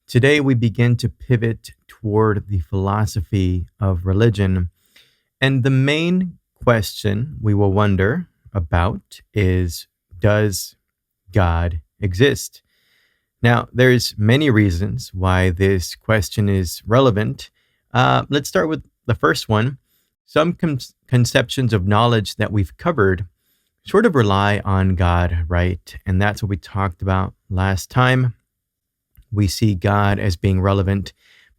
Today, we begin to pivot toward the philosophy of religion. And the main question we will wonder about is, does God exist? Now, there's many reasons why this question is relevant. Let's start with the first one. Some conceptions of knowledge that we've covered sort of rely on God, right? And that's what we talked about last time. We see God as being relevant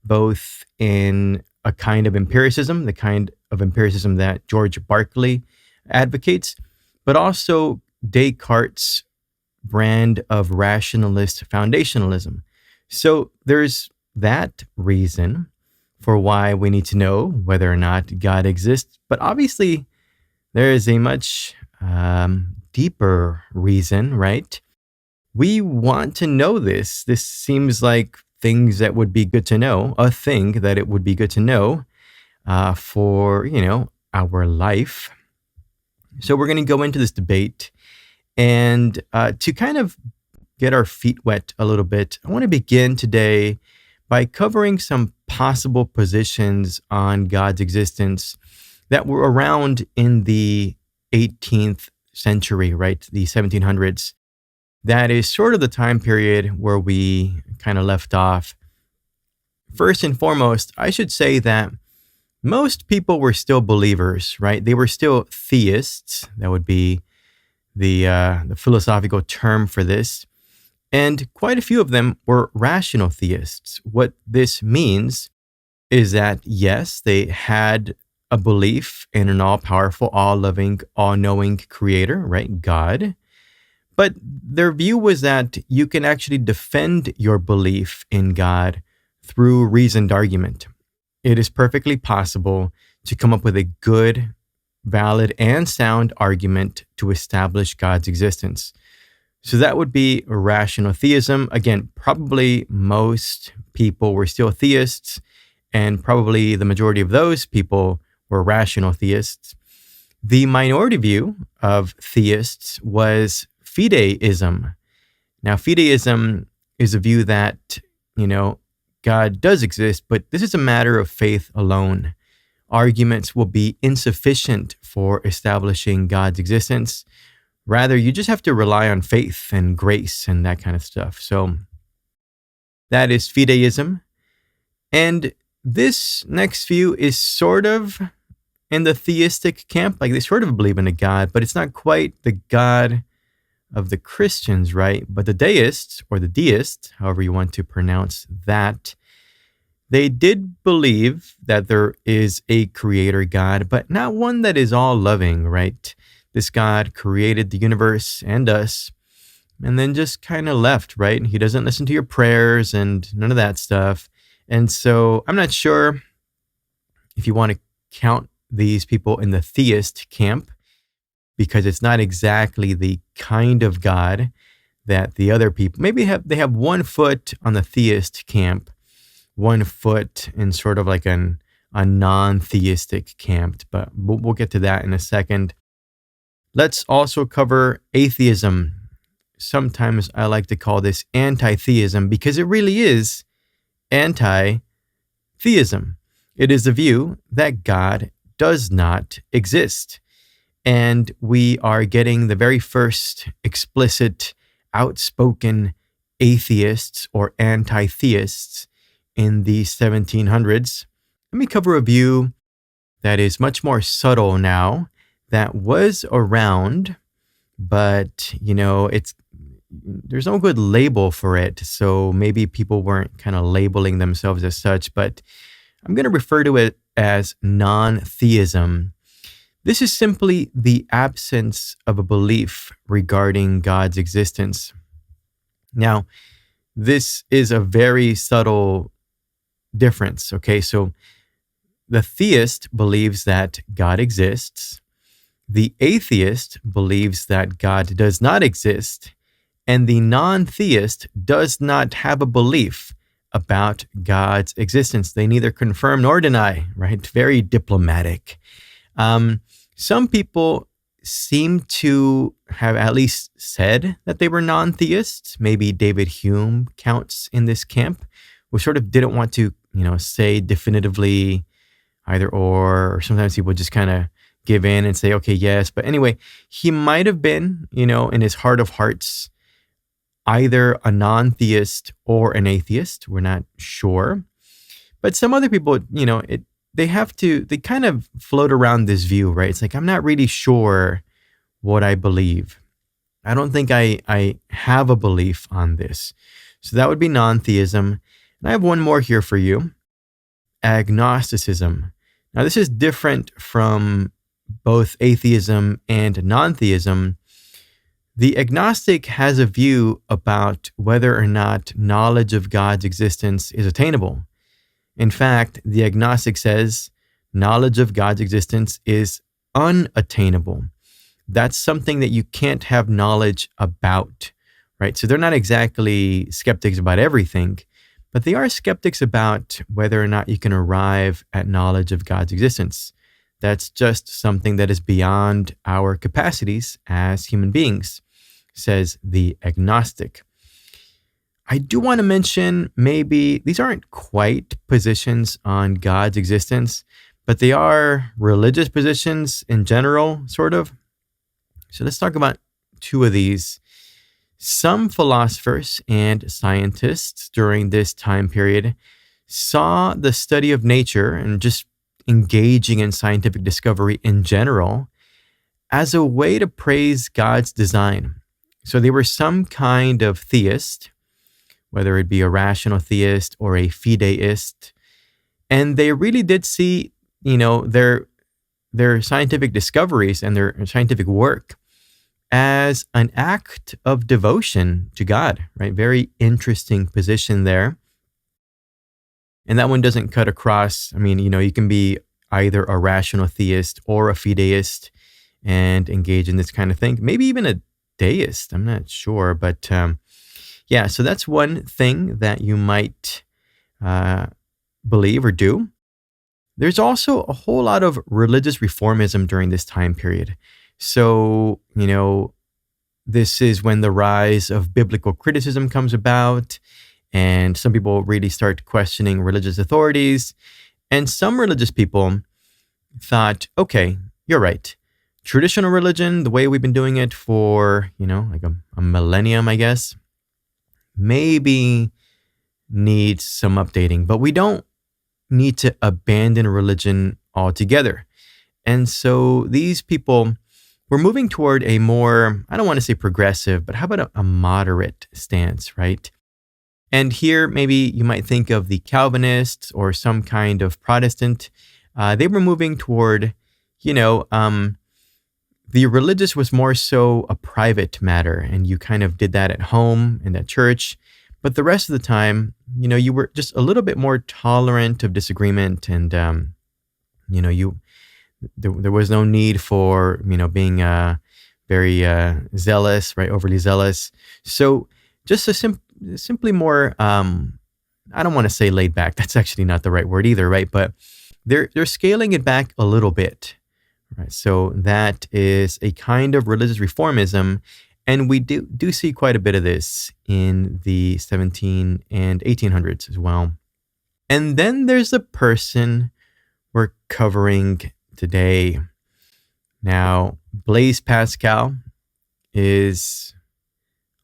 both in a kind of empiricism, the kind of empiricism that George Berkeley advocates, but also Descartes' brand of rationalist foundationalism. So there's that reason for why we need to know whether or not God exists. But obviously, there is a much deeper reason, right? We want to know this. This seems like things that would be good to know, a thing that it would be good to know for, our life. So we're going to go into this debate. And to kind of get our feet wet a little bit, I want to begin today by covering some possible positions on God's existence that were around in the 18th century, right? The 1700s. That is sort of the time period where we kind of left off. First and foremost, I should say that most people were still believers, right? They were still theists. That would be the philosophical term for this. And quite a few of them were rational theists. What this means is that, yes, they had a belief in an all-powerful, all-loving, all-knowing creator, right? God. But their view was that you can actually defend your belief in God through reasoned argument. It is perfectly possible to come up with a good, valid, and sound argument to establish God's existence. So that would be rational theism. Again, probably most people were still theists, and probably the majority of those people were rational theists. The minority view of theists was fideism. Now, fideism is a view that, God does exist, but this is a matter of faith alone. Arguments will be insufficient for establishing God's existence. Rather, you just have to rely on faith and grace and that kind of stuff. So that is fideism. And this next view is sort of in the theistic camp. Like, they sort of believe in a God, but it's not quite the God of the Christians, right? But the deists, or the deists, however you want to pronounce that, they did believe that there is a creator God, but not one that is all loving, right? This God created the universe and us, and then just kind of left, right? He doesn't listen to your prayers and none of that stuff. And so I'm not sure if you want to count these people in the theist camp, because it's not exactly the kind of God that the other people, maybe they have 1 foot on the theist camp, 1 foot in sort of like a non-theistic camp, but we'll get to that in a second. Let's also cover atheism. Sometimes I like to call this anti-theism because it really is anti-theism. It is the view that God does not exist. And we are getting the very first explicit, outspoken atheists or anti-theists in the 1700s. Let me cover a view that is much more subtle now, that was around, but, there's no good label for it. So maybe people weren't kind of labeling themselves as such, but I'm going to refer to it as non-theism. This is simply the absence of a belief regarding God's existence. Now, this is a very subtle difference, okay? So the theist believes that God exists. The atheist believes that God does not exist. And the non-theist does not have a belief about God's existence. They neither confirm nor deny, right? Very diplomatic. Some people seem to have at least said that they were non-theists. Maybe David Hume counts in this camp, who sort of didn't want to, say definitively either or sometimes he would just kind of give in and say, okay, yes. But anyway, he might have been, in his heart of hearts, either a non-theist or an atheist. We're not sure. But some other people, they kind of float around this view, right? It's like, I'm not really sure what I believe. I don't think I have a belief on this. So that would be non-theism. And I have one more here for you, agnosticism. Now, this is different from both atheism and non-theism. The agnostic has a view about whether or not knowledge of God's existence is attainable. In fact, the agnostic says knowledge of God's existence is unattainable. That's something that you can't have knowledge about, right? So they're not exactly skeptics about everything, but they are skeptics about whether or not you can arrive at knowledge of God's existence. That's just something that is beyond our capacities as human beings, says the agnostic. I do want to mention, maybe these aren't quite positions on God's existence, but they are religious positions in general, sort of. So let's talk about two of these. Some philosophers and scientists during this time period saw the study of nature and just engaging in scientific discovery in general as a way to praise God's design. So they were some kind of theist, whether it be a rational theist or a fideist, and they really did see, their scientific discoveries and their scientific work as an act of devotion to God, right? Very interesting position there. And that one doesn't cut across. I mean, you can be either a rational theist or a fideist and engage in this kind of thing. Maybe even a deist. I'm not sure. But yeah, so that's one thing that you might believe or do. There's also a whole lot of religious reformism during this time period. So, this is when the rise of biblical criticism comes about, and some people really start questioning religious authorities. And some religious people thought, okay, you're right. Traditional religion, the way we've been doing it for, like a millennium, I guess, maybe needs some updating, but we don't need to abandon religion altogether. And so these people were moving toward a more, I don't want to say progressive, but how about a moderate stance, right? And here, maybe you might think of the Calvinists or some kind of Protestant. They were moving toward, the religious was more so a private matter, and you kind of did that at home and at church. But the rest of the time, you were just a little bit more tolerant of disagreement, and there was no need for being very zealous, right? Overly zealous. So just simply more. I don't want to say laid back. That's actually not the right word either, right? But they're scaling it back a little bit, right? So that is a kind of religious reformism. And we do see quite a bit of this in the 17 and 1800s as well. And then there's the person we're covering today. Now, Blaise Pascal is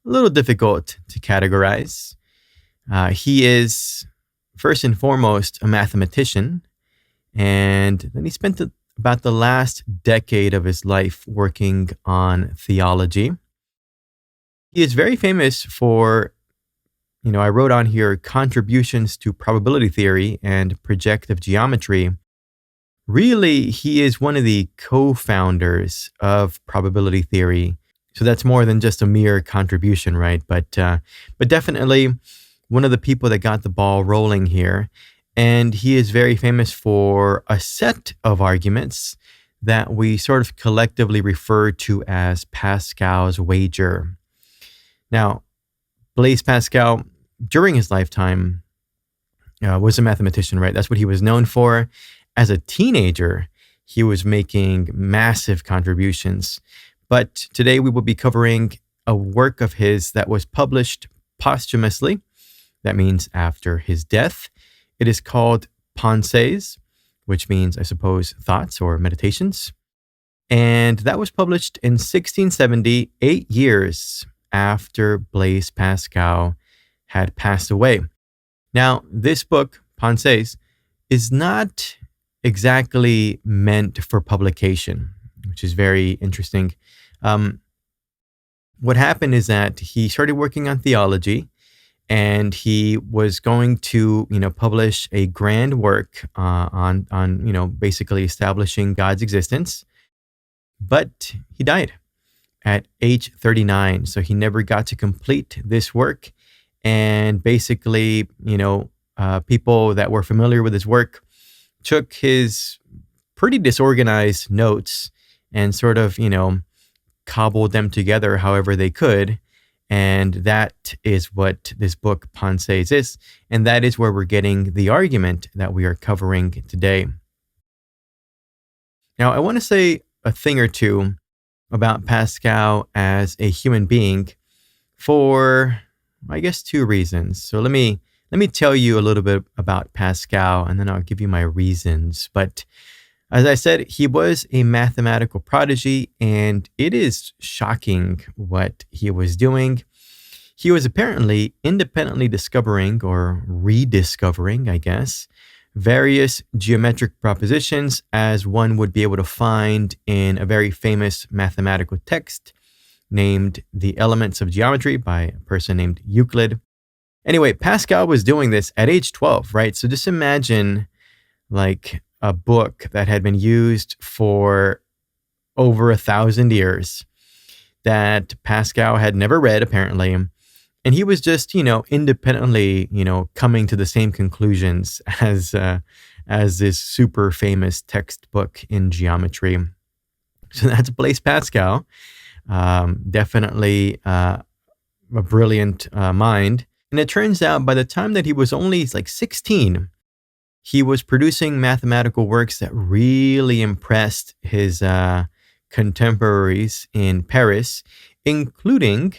a little difficult to categorize. He is, first and foremost, a mathematician. And then he spent about the last decade of his life working on theology. He is very famous for, I wrote on here, contributions to probability theory and projective geometry. Really, he is one of the co-founders of probability theory. So that's more than just a mere contribution, right? But definitely one of the people that got the ball rolling here. And he is very famous for a set of arguments that we sort of collectively refer to as Pascal's wager. Now, Blaise Pascal, during his lifetime, was a mathematician, right? That's what he was known for. As a teenager, he was making massive contributions. But today we will be covering a work of his that was published posthumously That means after his death. It is called Ponses, which means, I suppose, thoughts or meditations. And that was published in 1670, 8 years after Blaise Pascal had passed away. Now, this book, Ponses, is not exactly meant for publication, which is very interesting. What happened is that he started working on theology, and he was going to, publish a grand work on, basically establishing God's existence. But he died at age 39, so he never got to complete this work. And basically, people that were familiar with his work took his pretty disorganized notes and sort of, cobbled them together however they could. And that is what this book, Ponses, is. And that is where we're getting the argument that we are covering today. Now, I want to say a thing or two about Pascal as a human being for, I guess, two reasons. So let me tell you a little bit about Pascal, and then I'll give you my reasons. But as I said, he was a mathematical prodigy, and it is shocking what he was doing. He was apparently independently discovering, or rediscovering, I guess, various geometric propositions, as one would be able to find in a very famous mathematical text named The Elements of Geometry by a person named Euclid. Anyway, Pascal was doing this at age 12, right? So just imagine like a book that had been used for over 1,000 years that Pascal had never read, apparently. And he was just, independently, coming to the same conclusions as this super famous textbook in geometry. So that's Blaise Pascal. Definitely a brilliant mind. And it turns out by the time that he was only like 16, he was producing mathematical works that really impressed his contemporaries in Paris, including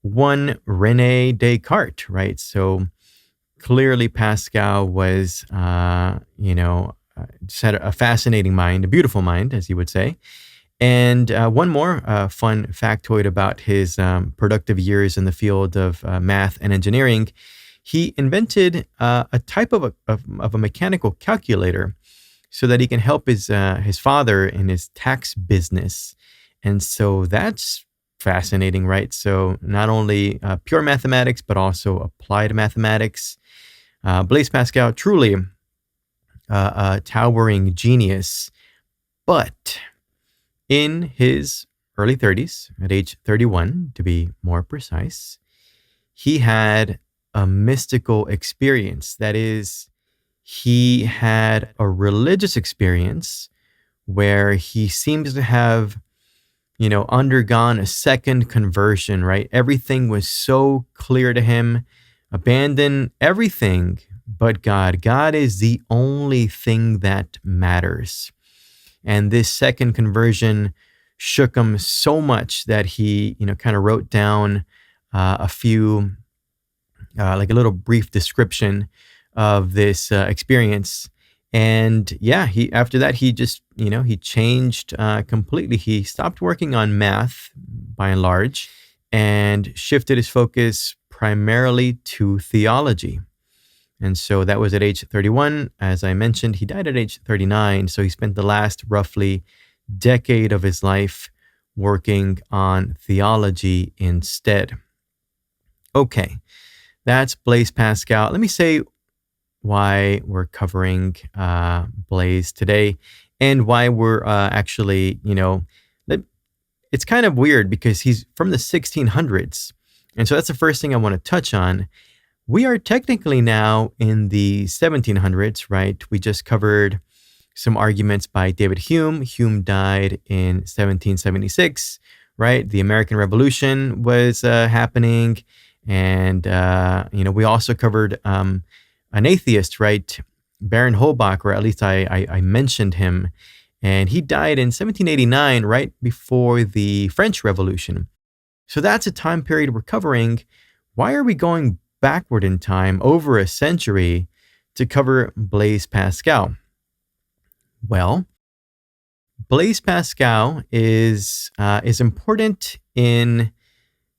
one René Descartes, right? So clearly Pascal was, just had a fascinating mind, a beautiful mind, as he would say. And one more fun factoid about his productive years in the field of math and engineering. He invented a type of a mechanical calculator so that he can help his father in his tax business. And so that's fascinating, right? So not only pure mathematics, but also applied mathematics. Blaise Pascal, truly a towering genius. But in his early 30s, at age 31, to be more precise, he had a mystical experience. That is, he had a religious experience where he seems to have, undergone a second conversion, right? Everything was so clear to him. Abandon everything but God. God is the only thing that matters. And this second conversion shook him so much that he, kind of wrote down a few, like a little brief description of this experience. And yeah, after that, he just, he changed completely. He stopped working on math by and large and shifted his focus primarily to theology. And so that was at age 31. As I mentioned, he died at age 39. So he spent the last roughly decade of his life working on theology instead. Okay, that's Blaise Pascal. Let me say why we're covering Blaise today and why we're actually, it's kind of weird because he's from the 1600s. And so that's the first thing I want to touch on. We are technically now in the 1700s, right? We just covered some arguments by David Hume. Hume died in 1776, right? The American Revolution was happening. And, we also covered an atheist, right? Baron Holbach, or at least I mentioned him. And he died in 1789, right before the French Revolution. So that's a time period we're covering. Why are we going backward in time over a century to cover Blaise Pascal. Well, Blaise Pascal is important in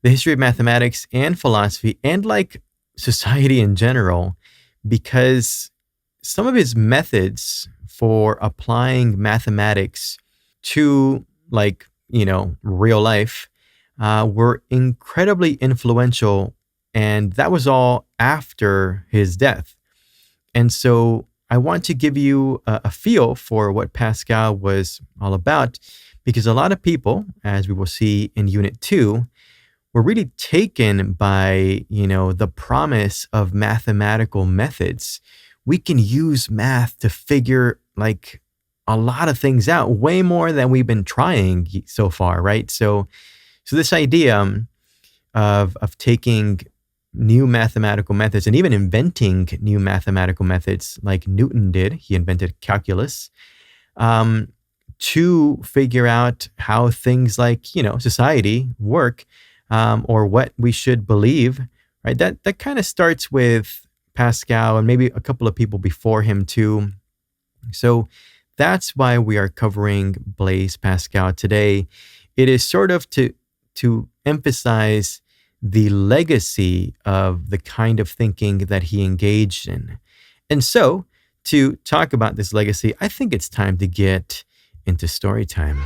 the history of mathematics and philosophy and like society in general, because some of his methods for applying mathematics to real life were incredibly influential, and that was all after his death. And so I want to give you a feel for what Pascal was all about, because a lot of people, as we will see in Unit 2, were really taken by, the promise of mathematical methods. We can use math to figure like a lot of things out, way more than we've been trying so far, right? So this idea of taking new mathematical methods and even inventing new mathematical methods like Newton did, he invented calculus, to figure out how things like, society work, or what we should believe, right? That kind of starts with Pascal and maybe a couple of people before him too. So that's why we are covering Blaise Pascal today. It is sort of to emphasize the legacy of the kind of thinking that he engaged in. And so, to talk about this legacy, I think it's time to get into story time.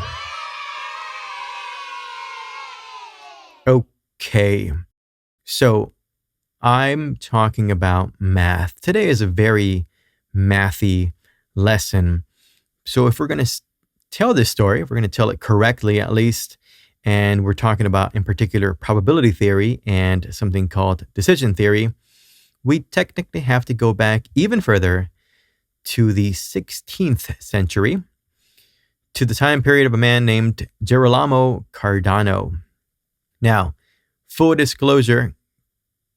Okay, so I'm talking about math. Today is a very mathy lesson. So if we're going to tell this story, if we're going to tell it correctly at least, and we're talking about, in particular, probability theory and something called decision theory, we technically have to go back even further to the 16th century, to the time period of a man named Gerolamo Cardano. Now, full disclosure,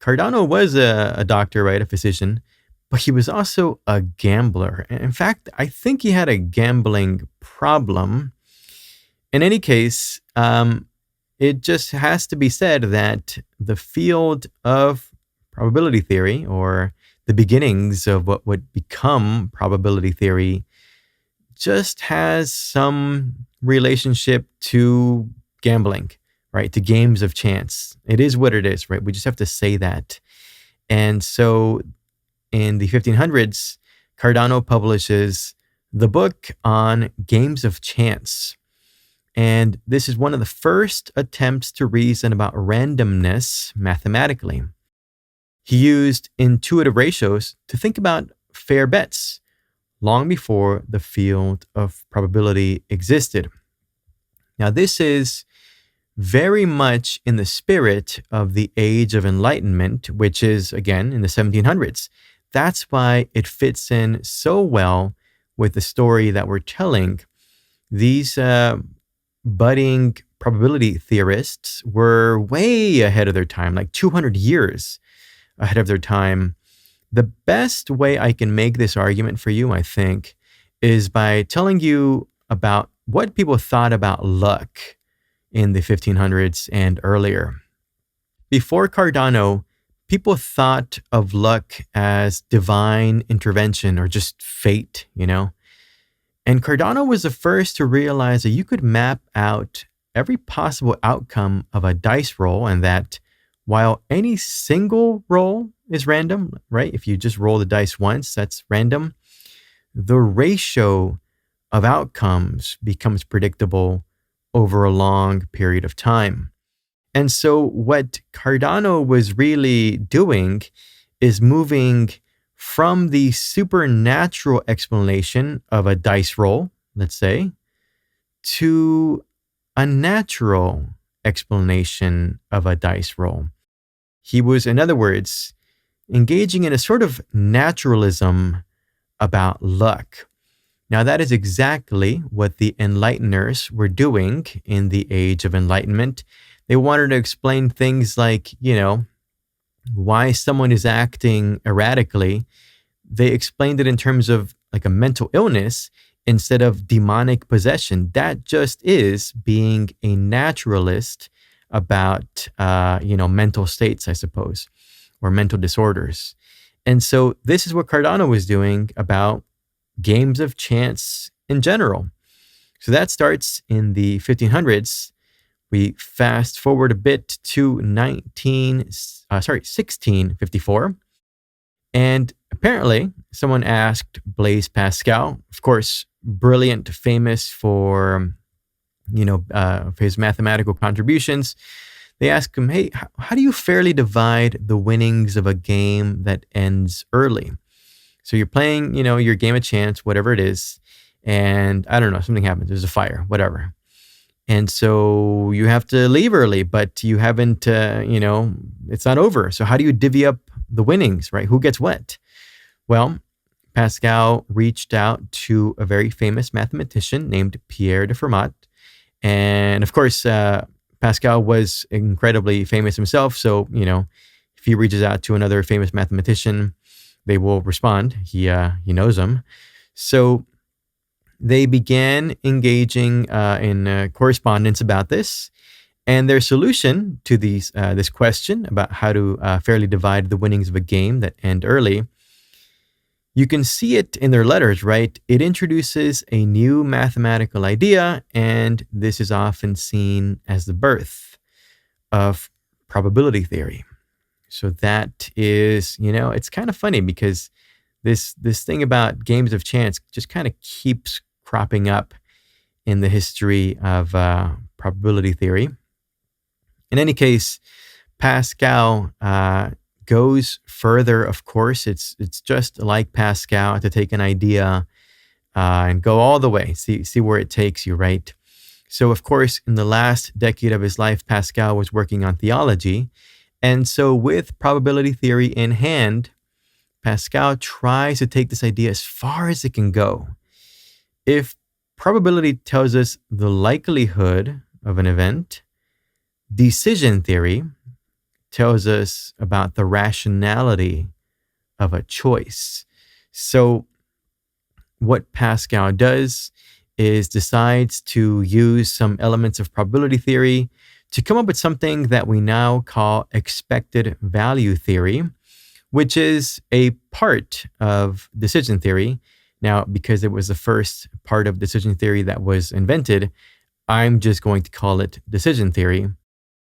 Cardano was a doctor, right, a physician, but he was also a gambler. In fact, I think he had a gambling problem. In any case, it just has to be said that the field of probability theory, or the beginnings of what would become probability theory, just has some relationship to gambling, right? To games of chance. It is what it is, right? We just have to say that. And so in the 1500s, Cardano publishes the book on games of chance. And this is one of the first attempts to reason about randomness mathematically. He used intuitive ratios to think about fair bets long before the field of probability existed. Now, this is very much in the spirit of the Age of Enlightenment, which is, again, in the 1700s. That's why it fits in so well with the story that we're telling. These budding probability theorists were way ahead of their time, like 200 years ahead of their time. The best way I can make this argument for you, I think, is by telling you about what people thought about luck in the 1500s and earlier. Before Cardano, people thought of luck as divine intervention or just fate, And Cardano was the first to realize that you could map out every possible outcome of a dice roll, and that while any single roll is random, right? If you just roll the dice once, that's random. The ratio of outcomes becomes predictable over a long period of time. And so what Cardano was really doing is moving from the supernatural explanation of a dice roll, let's say, to a natural explanation of a dice roll. He was, in other words, engaging in a sort of naturalism about luck. Now, that is exactly what the Enlighteners were doing in the Age of Enlightenment. They wanted to explain things like, why someone is acting erratically. They explained it in terms of like a mental illness instead of demonic possession. That just is being a naturalist about, mental states, I suppose. or mental disorders. And so this is what Cardano was doing about games of chance in general. So that starts in the 1500s. We fast forward a bit to 1654. And apparently someone asked Blaise Pascal, of course, brilliant, famous for, for his mathematical contributions. They asked him, hey, how do you fairly divide the winnings of a game that ends early? So you're playing, your game of chance, whatever it is, and I don't know, something happens. There's a fire, whatever. And so you have to leave early, but you haven't, it's not over. So how do you divvy up the winnings, right? Who gets what? Well, Pascal reached out to a very famous mathematician named Pierre de Fermat. And of course, Pascal was incredibly famous himself. So, if he reaches out to another famous mathematician, they will respond. He knows them. So they began engaging in correspondence about this. And their solution to this question about how to fairly divide the winnings of a game that end early, you can see it in their letters, right? It introduces a new mathematical idea, and this is often seen as the birth of probability theory. So that is, it's kind of funny because this thing about games of chance just kind of keeps cropping up in the history of probability theory. In any case, Pascal goes further. Of course, it's just like Pascal to take an idea and go all the way, see where it takes you, right? So, of course, in the last decade of his life, Pascal was working on theology. And so with probability theory in hand, Pascal tries to take this idea as far as it can go. If probability tells us the likelihood of an event, decision theory tells us about the rationality of a choice. So what Pascal does is decides to use some elements of probability theory to come up with something that we now call expected value theory, which is a part of decision theory. Now, because it was the first part of decision theory that was invented, I'm just going to call it decision theory.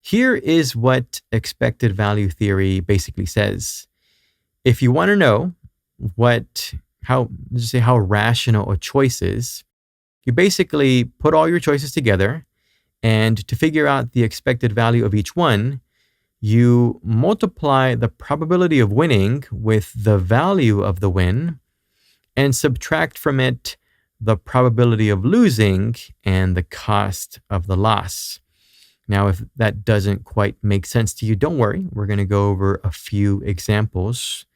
Here is what expected value theory basically says. If you want to know how rational a choice is, you basically put all your choices together, and to figure out the expected value of each one, you multiply the probability of winning with the value of the win and subtract from it the probability of losing and the cost of the loss. Now, if that doesn't quite make sense to you, don't worry. We're going to go over a few examples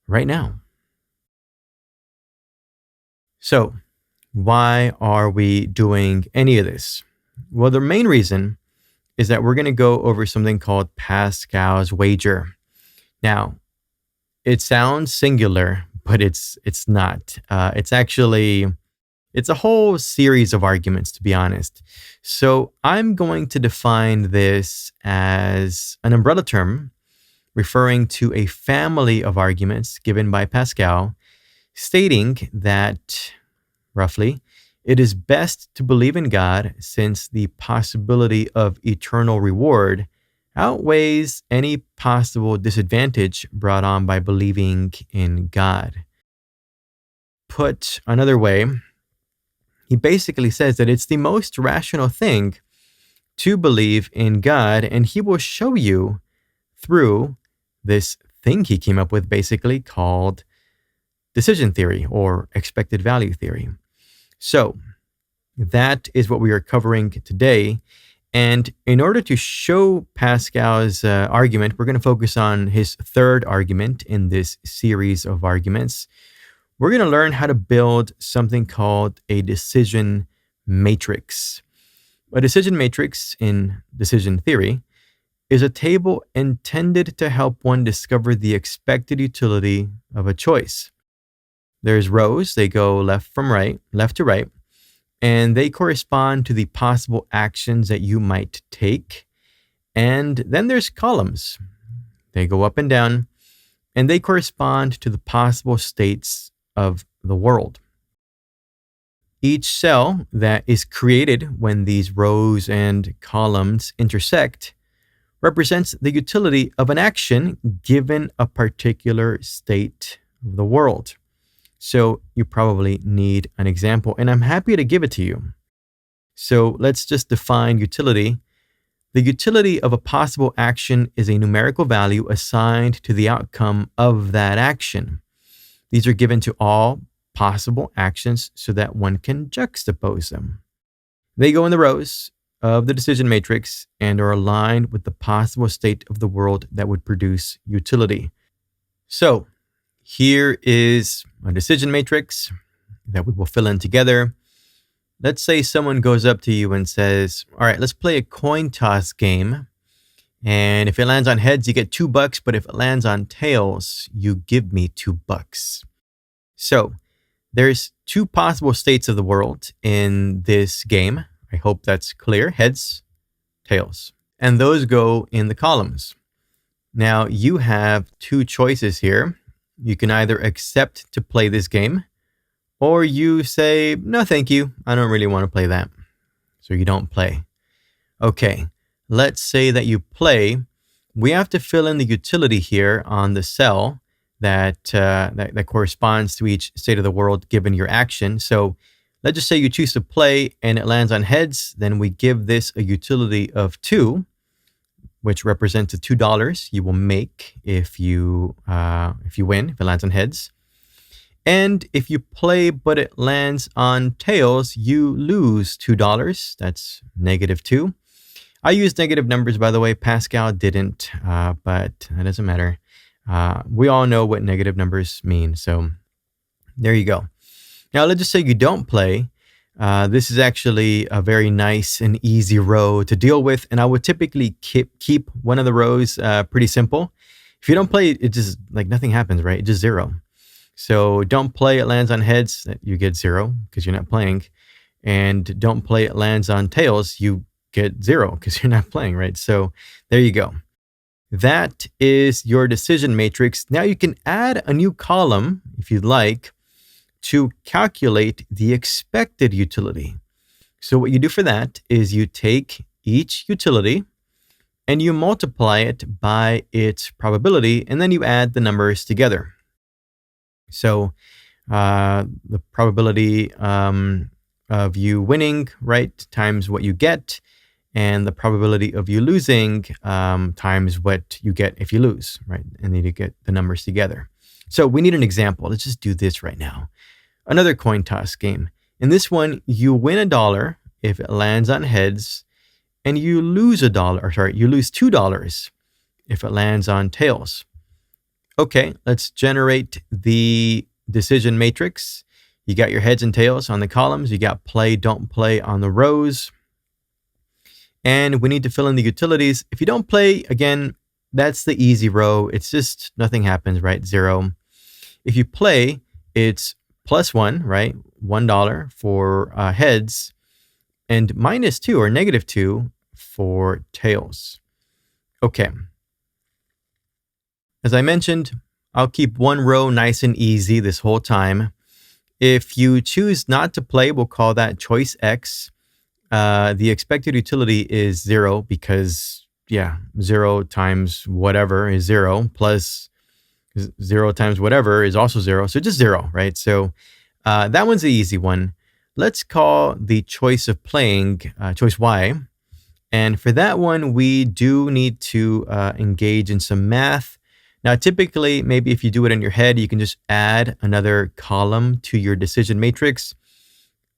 right now. So, why are we doing any of this? Well, the main reason is that we're going to go over something called Pascal's wager. Now, it sounds singular, but it's not. It's a whole series of arguments, to be honest. So I'm going to define this as an umbrella term referring to a family of arguments given by Pascal, stating that, roughly, it is best to believe in God since the possibility of eternal reward outweighs any possible disadvantage brought on by believing in God. Put another way, he basically says that it's the most rational thing to believe in God, and he will show you through this thing he came up with, basically called decision theory or expected value theory. So that is what we are covering today. And in order to show Pascal's argument, we're going to focus on his third argument in this series of arguments. We're going to learn how to build something called a decision matrix. A decision matrix in decision theory is a table intended to help one discover the expected utility of a choice. There's rows, they go left to right, and they correspond to the possible actions that you might take. And then there's columns. They go up and down, and they correspond to the possible states of the world. Each cell that is created when these rows and columns intersect represents the utility of an action given a particular state of the world. So you probably need an example, and I'm happy to give it to you. So let's just define utility. The utility of a possible action is a numerical value assigned to the outcome of that action. These are given to all possible actions so that one can juxtapose them. They go in the rows of the decision matrix and are aligned with the possible state of the world that would produce utility. So here is a decision matrix that we will fill in together. Let's say someone goes up to you and says, all right, let's play a coin toss game. And if it lands on heads, you get $2. But if it lands on tails, you give me $2. So there's two possible states of the world in this game. I hope that's clear. Heads, tails. And those go in the columns. Now you have two choices here. You can either accept to play this game, or you say, no, thank you. I don't really want to play that. So you don't play. Okay, let's say that you play. We have to fill in the utility here on the cell that corresponds to each state of the world given your action. So let's just say you choose to play and it lands on heads. Then we give this a utility of 2, which represents the $2 you will make if you win, if it lands on heads. And if you play but it lands on tails, you lose $2. That's -2. I use negative numbers, by the way. Pascal didn't, but that doesn't matter. We all know what negative numbers mean. So there you go. Now, let's just say you don't play. This is actually a very nice and easy row to deal with. And I would typically keep one of the rows pretty simple. If you don't play, it just like nothing happens, right? It's just 0. So don't play, it lands on heads, you get 0 because you're not playing. And don't play, it lands on tails, you get 0 because you're not playing, right? So there you go. That is your decision matrix. Now you can add a new column, if you'd like, to calculate the expected utility. So what you do for that is you take each utility and you multiply it by its probability, and then you add the numbers together. So the probability of you winning, right, times what you get, and the probability of you losing times what you get if you lose, right? And then you get the numbers together. So we need an example. Let's just do this right now. Another coin toss game. In this one, you win $1 if it lands on heads, and you lose you lose $2 if it lands on tails. Okay, let's generate the decision matrix. You got your heads and tails on the columns. You got play, don't play on the rows. And we need to fill in the utilities. If you don't play, again, that's the easy row. It's just nothing happens, right? 0. If you play, it's +1, right? $1 for heads, and -2 or -2 for tails. Okay. As I mentioned, I'll keep one row nice and easy this whole time. If you choose not to play, we'll call that choice X. The expected utility is 0 because, 0 times whatever is 0, plus 0 times whatever is also 0. So just 0, right? So that one's the easy one. Let's call the choice of playing choice Y. And for that one, we do need to engage in some math. Now, typically, maybe if you do it in your head, you can just add another column to your decision matrix.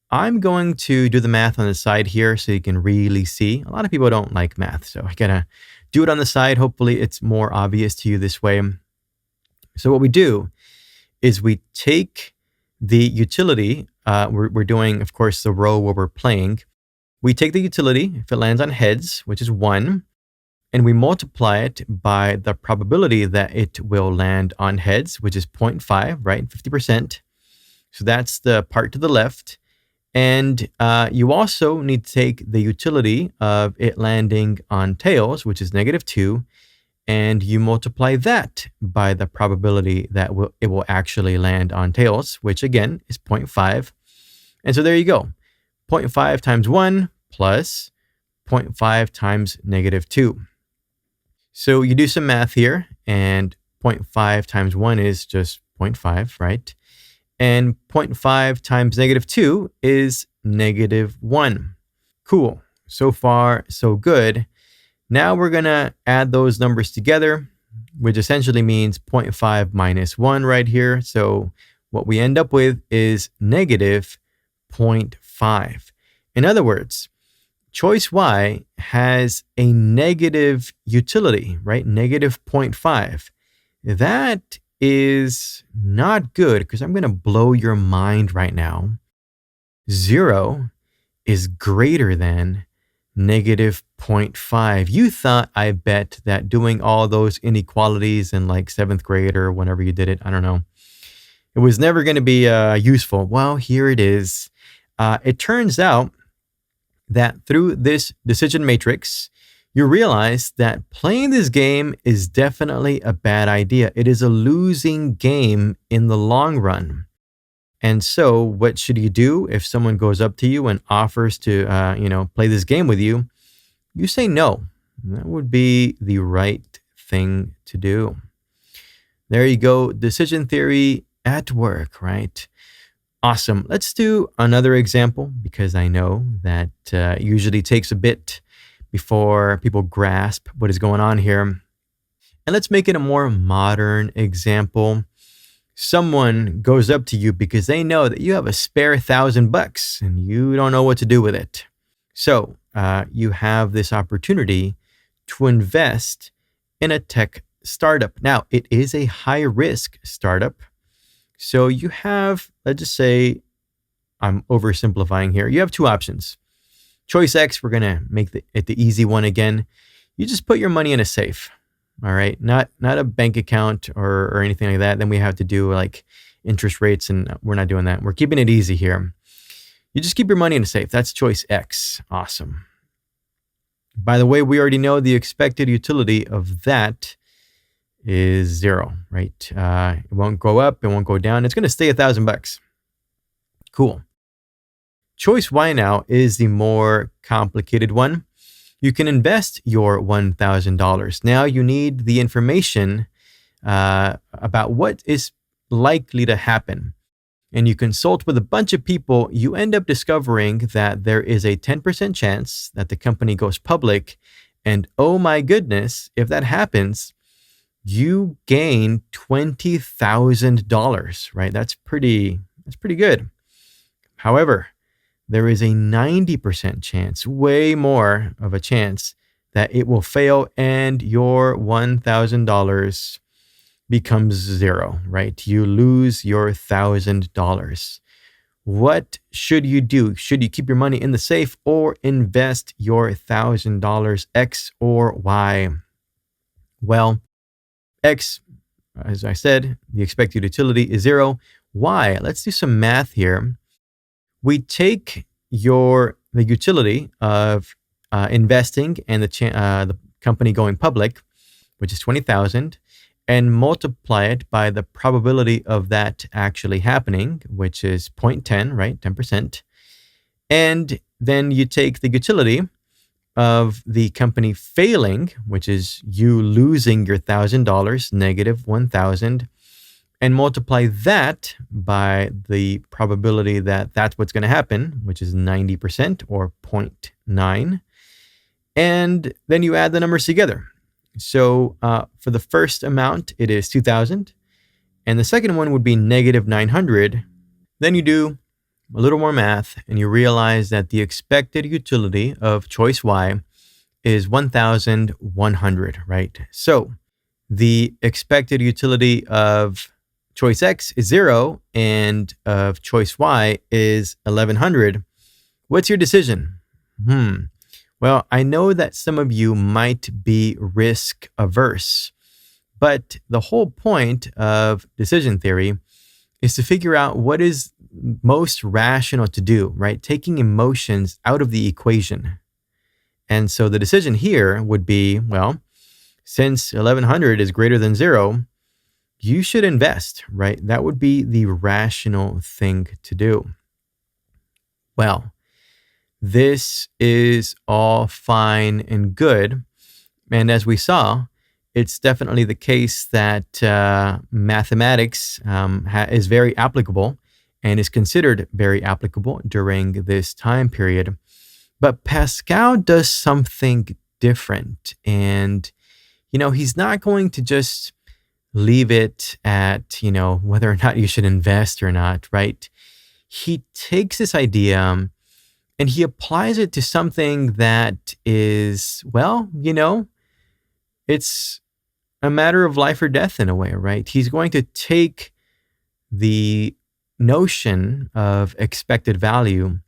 I'm going to do the math on the side here so you can really see. A lot of people don't like math, so I gotta do it on the side. Hopefully, it's more obvious to you this way. So what we do is we take the utility. We're doing, of course, the row where we're playing. We take the utility, if it lands on heads, which is 1, and we multiply it by the probability that it will land on heads, which is 0.5, right? 50%. So that's the part to the left. And you also need to take the utility of it landing on tails, which is -2, and you multiply that by the probability that it will actually land on tails, which again is 0.5. And so there you go. 0.5 times 1 plus 0.5 times -2. So you do some math here, and 0.5 times 1 is just 0.5, right? And 0.5 times -2 is -1. Cool. So far, so good. Now we're going to add those numbers together, which essentially means 0.5 minus 1 right here. So what we end up with is -0.5. In other words, choice Y has a negative utility, right? -0.5. That is not good because I'm going to blow your mind right now. 0 is greater than -0.5. You thought, I bet, that doing all those inequalities in like 7th grade or whenever you did it, I don't know, it was never going to be useful. Well, here it is. It turns out that through this decision matrix, you realize that playing this game is definitely a bad idea. It is a losing game in the long run. And so what should you do if someone goes up to you and offers to, play this game with you? You say no. That would be the right thing to do. There you go. Decision theory at work, right? Awesome. Let's do another example because I know that usually takes a bit before people grasp what is going on here. And let's make it a more modern example. Someone goes up to you because they know that you have a spare $1,000 and you don't know what to do with it. So you have this opportunity to invest in a tech startup. Now, it is a high-risk startup. So you have, let's just say, I'm oversimplifying here. You have two options. Choice X, we're going to make it the easy one again. You just put your money in a safe. All right, not a bank account or anything like that. Then we have to do like interest rates, and we're not doing that. We're keeping it easy here. You just keep your money in a safe. That's choice X. Awesome. By the way, we already know the expected utility of that is 0, right? It won't go up. It won't go down. It's going to stay $1,000. Cool. Choice Y now is the more complicated one. You can invest your $1,000. Now you need the information about what is likely to happen. And you consult with a bunch of people. You end up discovering that there is a 10% chance that the company goes public. And oh my goodness, if that happens, you gain $20,000, right? That's pretty good. However, there is a 90% chance, way more of a chance, that it will fail and your $1,000 becomes 0, right? You lose your $1,000. What should you do? Should you keep your money in the safe or invest your $1,000, X or Y? Well, X, as I said, the expected utility is 0. Y, let's do some math here. We take the utility of investing and the company going public, which is 20,000, and multiply it by the probability of that actually happening, which is 0.10, right? 10%. And then you take the utility of the company failing, which is you losing your $1,000, -1,000, and multiply that by the probability that that's what's going to happen, which is 90% or 0.9. And then you add the numbers together. So for the first amount, it is 2,000. And the second one would be -900. Then you do a little more math and you realize that the expected utility of choice Y is 1,100, right? So the expected utility of choice X is 0 and of choice Y is 1,100. What's your decision? Well, I know that some of you might be risk averse, but the whole point of decision theory is to figure out what is most rational to do, right? Taking emotions out of the equation. And so the decision here would be, well, since 1100 is greater than 0, you should invest, right? That would be the rational thing to do. Well, this is all fine and good. And as we saw, it's definitely the case that mathematics is very applicable and is considered very applicable during this time period. But Pascal does something different. And, he's not going to just leave it at, whether or not you should invest or not, right? He takes this idea and he applies it to something that is, it's a matter of life or death in a way, right? He's going to take the notion of expected value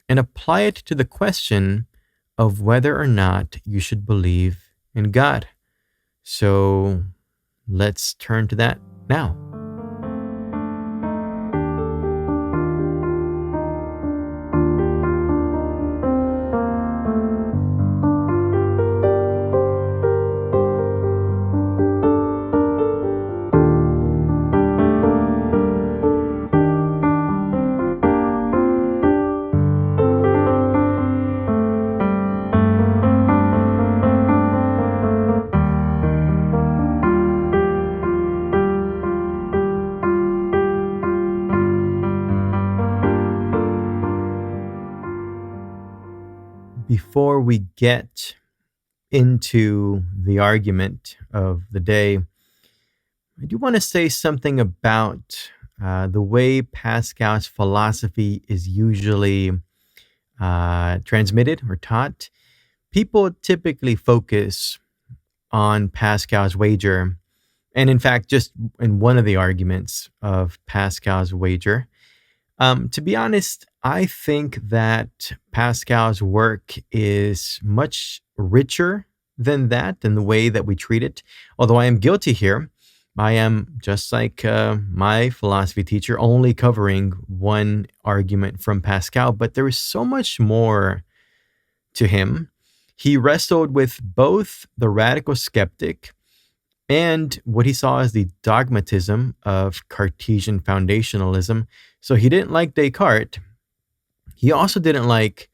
and apply it to the question of whether or not you should believe in God. So let's turn to that now. Before we get into the argument of the day, I do want to say something about the way Pascal's philosophy is usually transmitted or taught. People typically focus on Pascal's wager, and in fact, just in one of the arguments of Pascal's wager. To be honest, I think that Pascal's work is much richer than that in the way that we treat it. Although I am guilty here, I am, just like my philosophy teacher, only covering one argument from Pascal, but there is so much more to him. He wrestled with both the radical skeptic and what he saw as the dogmatism of Cartesian foundationalism. So he didn't like Descartes. He also didn't like,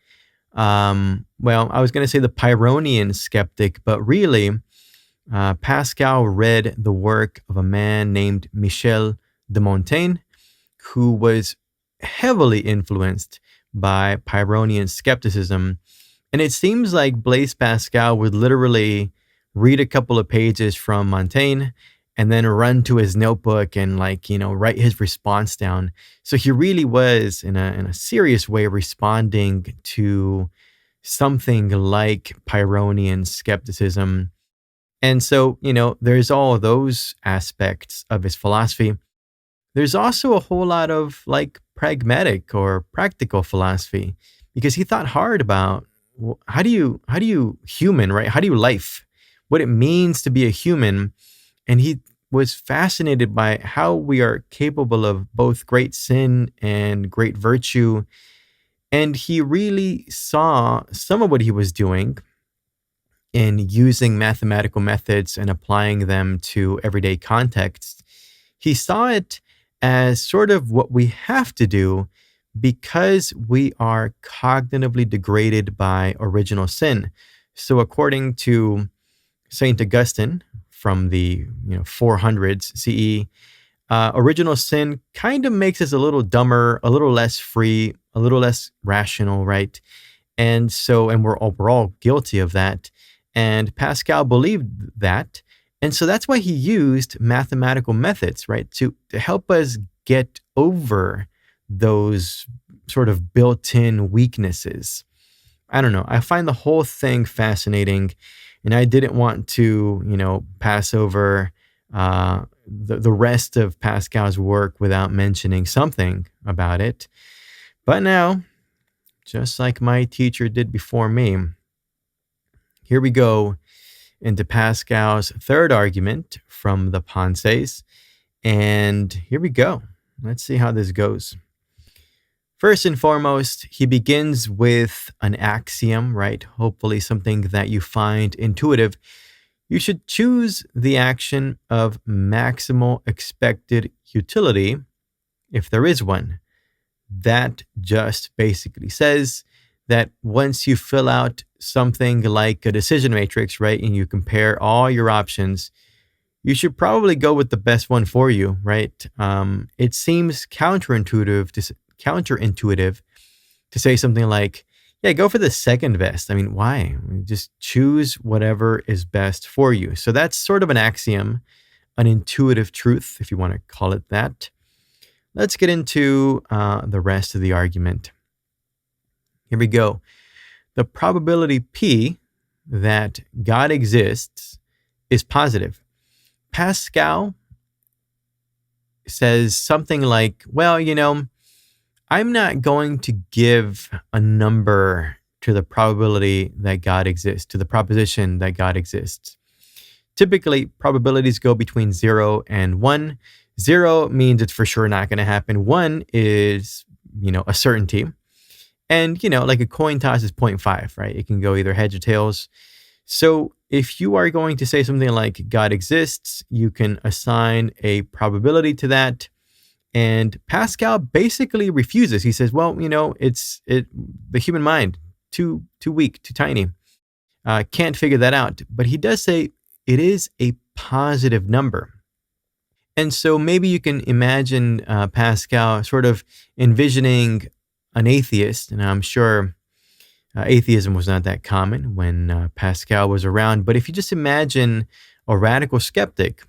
I was going to say the Pyrrhonian skeptic, but really, Pascal read the work of a man named Michel de Montaigne, who was heavily influenced by Pyrrhonian skepticism. And it seems like Blaise Pascal would literally read a couple of pages from Montaigne and then run to his notebook and write his response down. So he really was in a serious way responding to something like Pyrrhonian skepticism. And so, there's all those aspects of his philosophy. There's also a whole lot of pragmatic or practical philosophy, because he thought hard about how do you human, right? How do you life? What it means to be a human. And he was fascinated by how we are capable of both great sin and great virtue. And he really saw some of what he was doing in using mathematical methods and applying them to everyday contexts. He saw it as sort of what we have to do because we are cognitively degraded by original sin. So according to Saint Augustine from the 400s CE, original sin kind of makes us a little dumber, a little less free, a little less rational, right? And we're all guilty of that. And Pascal believed that. And so that's why he used mathematical methods, right? To help us get over those sort of built-in weaknesses. I don't know. I find the whole thing fascinating. And I didn't want to, pass over the rest of Pascal's work without mentioning something about it. But now, just like my teacher did before me, here we go into Pascal's third argument from the Ponses. And here we go. Let's see how this goes. First and foremost, he begins with an axiom, right? Hopefully something that you find intuitive. you should choose the action of maximal expected utility if there is one. That just basically says that once you fill out something like a decision matrix, right, and you compare all your options, you should probably go with the best one for you, right? It seems counterintuitive to say something like, yeah, go for the second best. I mean, why? Just choose whatever is best for you. So that's sort of an axiom, an intuitive truth, if you want to call it that. Let's get into the rest of the argument. Here we go. The probability P that God exists is positive. Pascal says something like, well, I'm not going to give a number to the probability that God exists, to the proposition that God exists. Typically, probabilities go between 0 and 1. 0 means it's for sure not going to happen. 1 is, a certainty. And, like a coin toss is 0.5, right? It can go either heads or tails. So if you are going to say something like God exists, you can assign a probability to that. And Pascal basically refuses. He says, well, it's the human mind, too weak, too tiny. Can't figure that out. But he does say it is a positive number. And so maybe you can imagine Pascal sort of envisioning an atheist, and I'm sure atheism was not that common when Pascal was around. But if you just imagine a radical skeptic,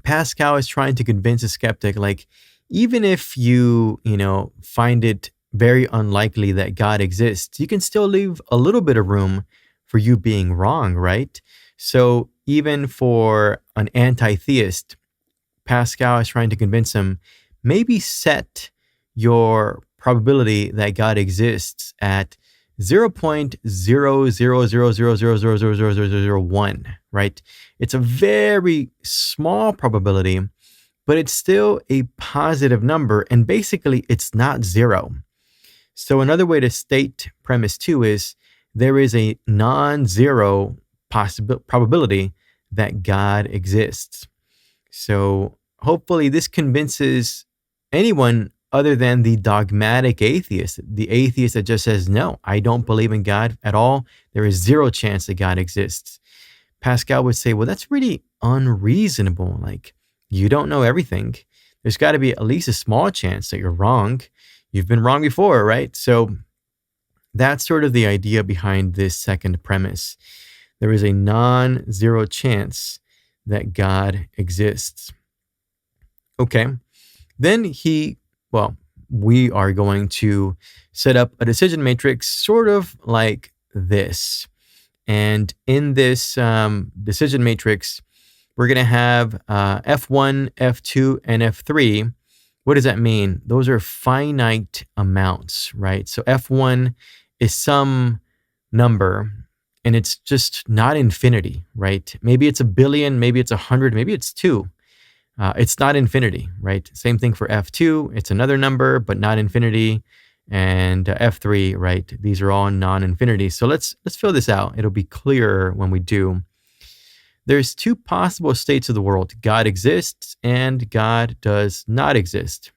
Pascal is trying to convince a skeptic, like, even if you find it very unlikely that God exists, you can still leave a little bit of room for you being wrong, right? So even for an anti-theist, Pascal is trying to convince him, maybe set your probability that God exists at 0.000000001, right? It's a very small probability, but it's still a positive number, and basically it's not 0. So another way to state premise 2 is there is a non-zero probability that God exists. So hopefully this convinces anyone other than the dogmatic atheist, the atheist that just says, no, I don't believe in God at all. There is 0 chance that God exists. Pascal would say, well, that's really unreasonable. Like, you don't know everything. There's got to be at least a small chance that you're wrong. You've been wrong before, right? So that's sort of the idea behind this second premise. There is a non-zero chance that God exists. Okay. Then we are going to set up a decision matrix sort of like this. And in this decision matrix, we're going to have F1, F2, and F3. What does that mean? Those are finite amounts, right? So F1 is some number, and it's just not infinity, right? Maybe it's 1 billion, maybe it's 100, maybe it's 2. It's not infinity, right? Same thing for F2. It's another number, but not infinity. And F3, right? These are all non-infinity. So let's fill this out. It'll be clearer when we do. There's 2 possible states of the world. God exists and God does not exist.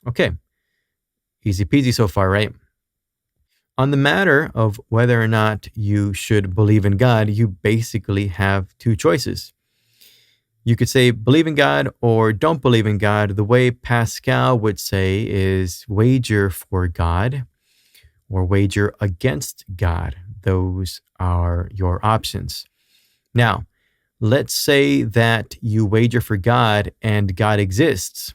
Okay. Easy peasy so far, right? On the matter of whether or not you should believe in God, you basically have 2 choices. You could say believe in God or don't believe in God. The way Pascal would say is wager for God or wager against God. Those are your options. Now, let's say that you wager for God and God exists.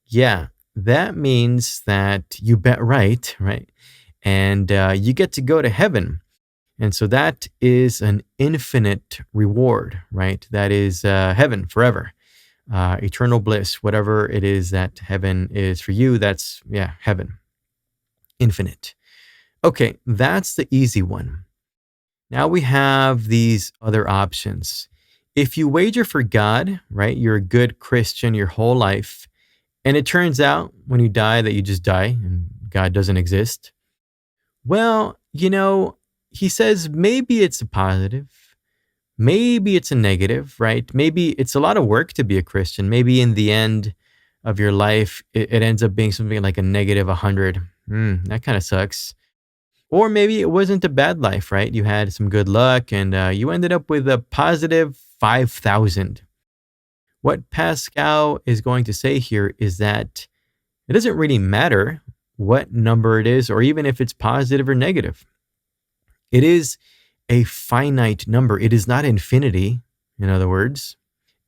Yeah, that means that you bet right? And you get to go to heaven. And so that is an infinite reward, right? That is heaven forever, eternal bliss, whatever it is that heaven is for you. That's, heaven, infinite. Okay, that's the easy one. Now we have these other options. If you wager for God, right, you're a good Christian your whole life, and it turns out when you die that you just die and God doesn't exist. Well, he says maybe it's a positive, maybe it's a negative, right? Maybe it's a lot of work to be a Christian. Maybe in the end of your life, it ends up being something like a negative 100. That kind of sucks. Or maybe it wasn't a bad life, right? You had some good luck and you ended up with a positive 5,000. What Pascal is going to say here is that it doesn't really matter what number it is, or even if it's positive or negative. It is a finite number. It is not infinity, in other words.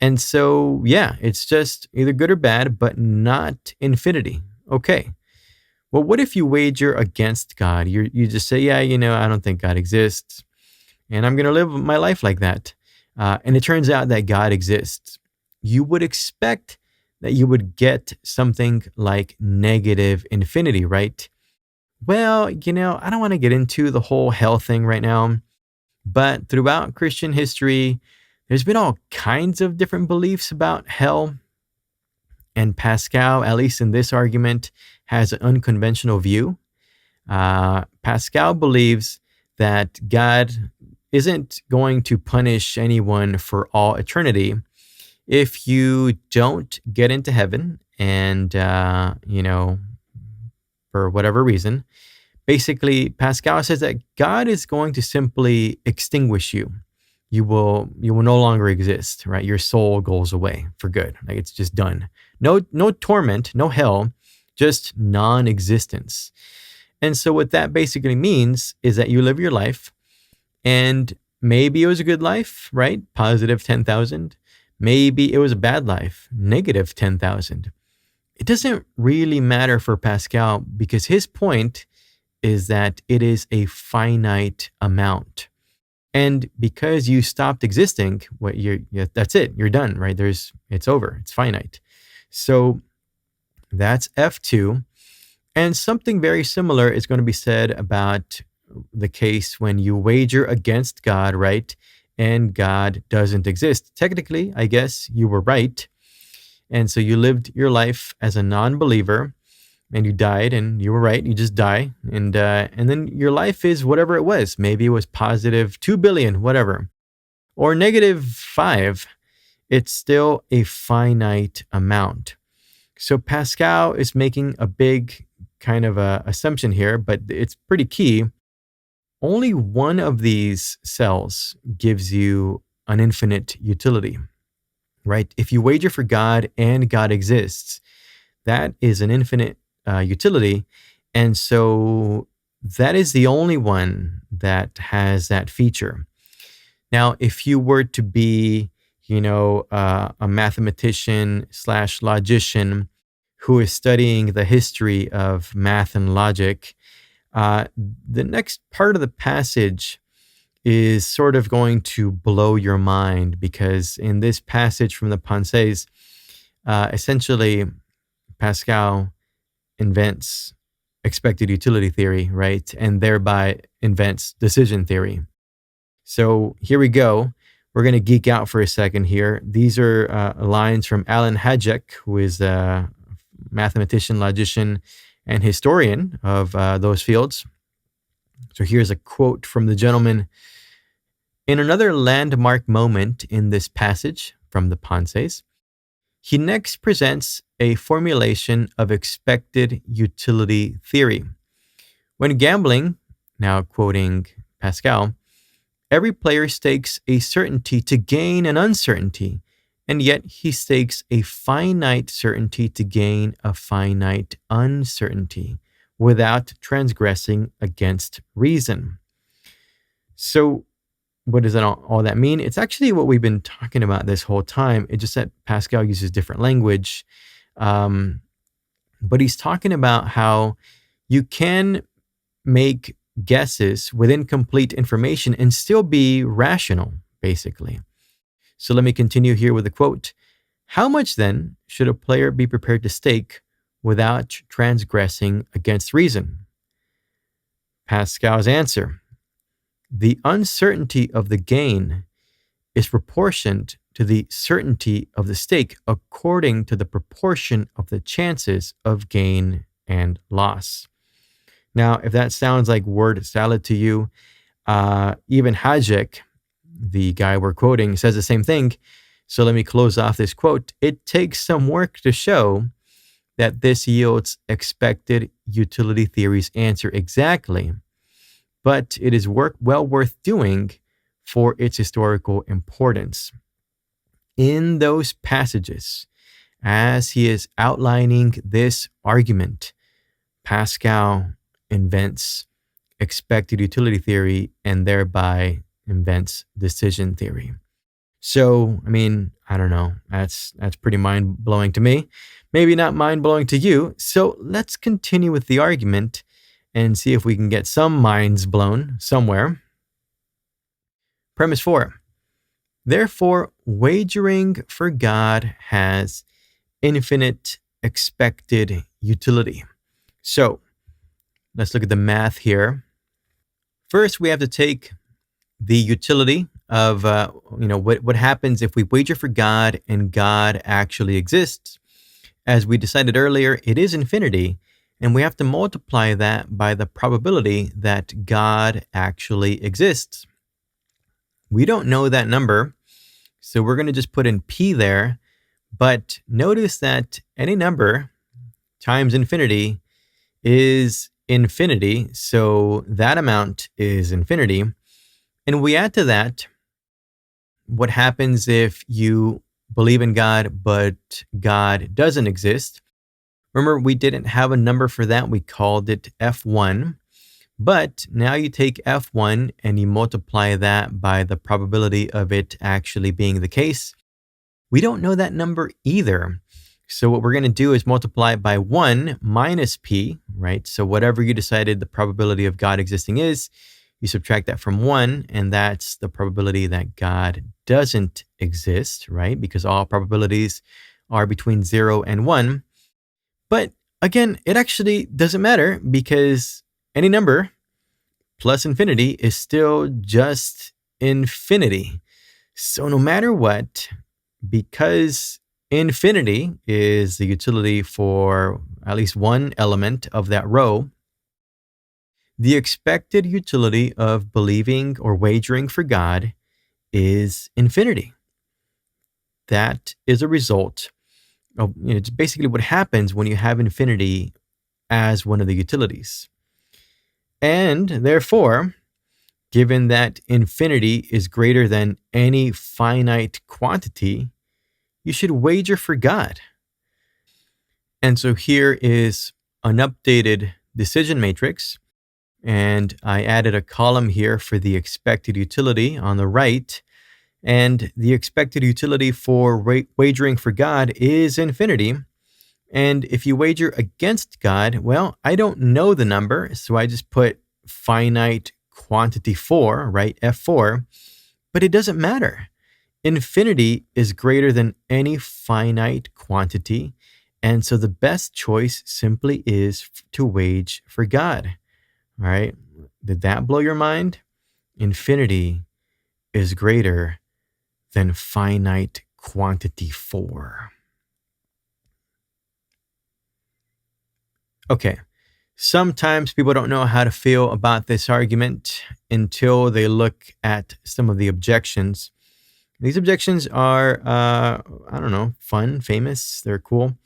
And so, yeah, it's just either good or bad, but not infinity. Okay. Well, what if you wager against God? You just say, yeah, I don't think God exists, and I'm going to live my life like that. And it turns out that God exists. You would expect that you would get something like negative infinity, right? Well, I don't want to get into the whole hell thing right now, but throughout Christian history, there's been all kinds of different beliefs about hell. And Pascal, at least in this argument, has an unconventional view. Pascal believes that God isn't going to punish anyone for all eternity if you don't get into heaven and, for whatever reason. Basically, Pascal says that God is going to simply extinguish you. You will no longer exist, right? Your soul goes away for good. Like, it's just done. No torment, no hell, just non-existence. And so what that basically means is that you live your life, and maybe it was a good life, right? Positive 10,000. Maybe it was a bad life, negative 10,000. It doesn't really matter for Pascal, because his point is that it is a finite amount. And because you stopped existing, that's it. You're done, right? It's over. It's finite. So that's F2. And something very similar is going to be said about the case when you wager against God, right? And God doesn't exist. Technically, I guess you were right. And so you lived your life as a non-believer, and you died, and you were right. You just die. And then your life is whatever it was. Maybe it was positive 2 billion, whatever, or negative 5. It's still a finite amount. So Pascal is making a big kind of a assumption here, but it's pretty key. Only one of these cells gives you an infinite utility, right? If you wager for God and God exists, that is an infinite utility. And so that is the only one that has that feature. Now, if you were to be, a mathematician / logician who is studying the history of math and logic, the next part of the passage is sort of going to blow your mind, because in this passage from the Ponses, essentially Pascal invents expected utility theory, right? And thereby invents decision theory. So here we go. We're going to geek out for a second here. These are lines from Alan Hajek, who is a mathematician, logician, and historian of those fields. So here's a quote from the gentleman. In another landmark moment in this passage from the Ponses, he next presents a formulation of expected utility theory. When gambling, now quoting Pascal, every player stakes a certainty to gain an uncertainty, and yet he stakes a finite certainty to gain a finite uncertainty without transgressing against reason. So what does all that mean? It's actually what we've been talking about this whole time. It's just that Pascal uses different language. But he's talking about how you can make guesses with incomplete information and still be rational, basically. So let me continue here with a quote. How much then should a player be prepared to stake without transgressing against reason? Pascal's answer. The uncertainty of the gain is proportioned to the certainty of the stake according to the proportion of the chances of gain and loss. Now, if that sounds like word salad to you, Even Hayek, the guy we're quoting, says the same thing. So let me close off this quote. It takes some work to show that this yields expected utility theory's answer exactly, but it is work well worth doing for its historical importance. In those passages, as he is outlining this argument, Pascal invents expected utility theory and thereby invents decision theory. So, I mean, I don't know. That's pretty mind-blowing to me. Maybe not mind-blowing to you. So let's continue with the argument and see if we can get some minds blown somewhere. Premise 4. Therefore, wagering for God has infinite expected utility. So let's look at the math here. First, we have to take the utility of what happens if we wager for God and God actually exists. As we decided earlier, it is infinity, and we have to multiply that by the probability that God actually exists. We don't know that number, so we're going to just put in P there, but notice that any number times infinity is infinity, so that amount is infinity. And we add to that what happens if you believe in God, but God doesn't exist. Remember, we didn't have a number for that. We called it F1. But now you take F1 and you multiply that by the probability of it actually being the case. We don't know that number either. So what we're going to do is multiply it by 1 minus P, right? So whatever you decided the probability of God existing is, you subtract that from 1, and that's the probability that God doesn't exist, right? Because all probabilities are between 0 and 1. But again, it actually doesn't matter because any number plus infinity is still just infinity. So no matter what, because infinity is the utility for at least one element of that row, the expected utility of believing or wagering for God is infinity. That is a result of, it's basically what happens when you have infinity as one of the utilities. And therefore, given that infinity is greater than any finite quantity, you should wager for God. And so here is an updated decision matrix. And I added a column here for the expected utility on the right. And the expected utility for wagering for God is infinity. And if you wager against God, well, I don't know the number, so I just put finite quantity 4, right, F4, but it doesn't matter. Infinity is greater than any finite quantity, and so the best choice simply is to wage for God. All right, did that blow your mind? Infinity is greater than finite quantity 4. Okay, sometimes people don't know how to feel about this argument until they look at some of the objections. These objections are, fun, famous, they're cool.